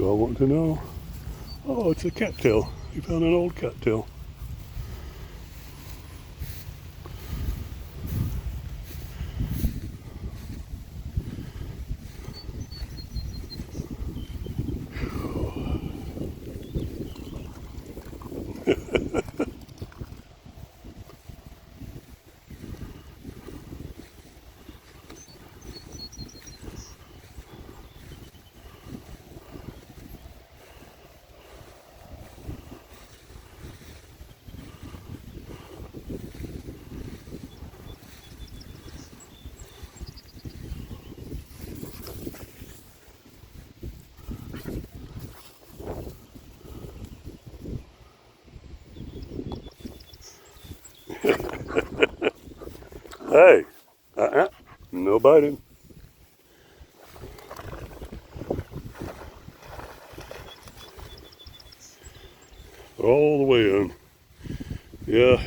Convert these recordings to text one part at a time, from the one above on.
Do I want to know? Oh, it's a cattail. He found an old cattail. Hey, no biting. All the way in. Yeah,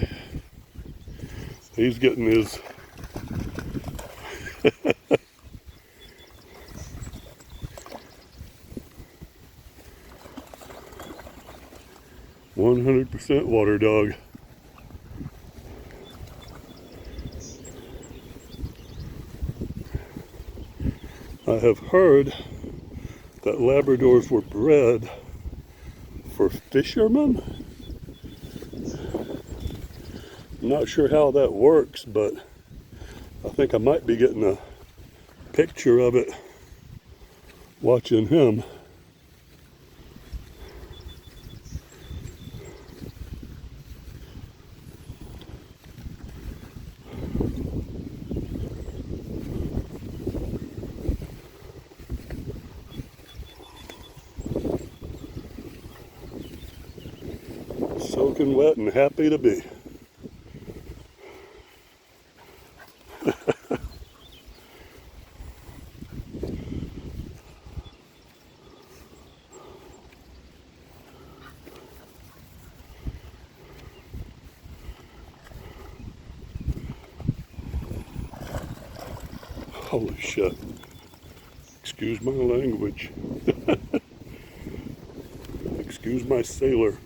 he's getting his. 100% water dog. I have heard that Labradors were bred for fishermen. I'm not sure how that works, but I think I might be getting a picture of it watching him. Soaking wet and happy to be. Holy shit. Excuse my language. Excuse my sailor.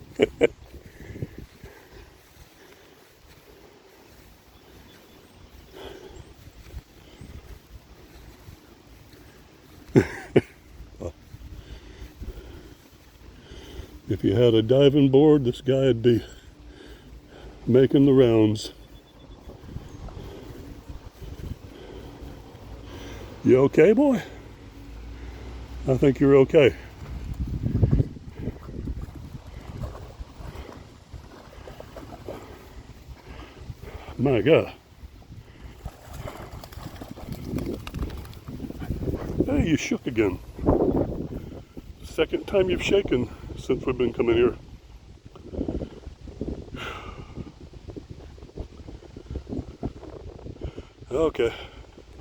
If you had a diving board, this guy would be making the rounds. You okay, boy? I think you're okay. My God. Hey, you shook again. Second time you've shaken since we've been coming here. Okay.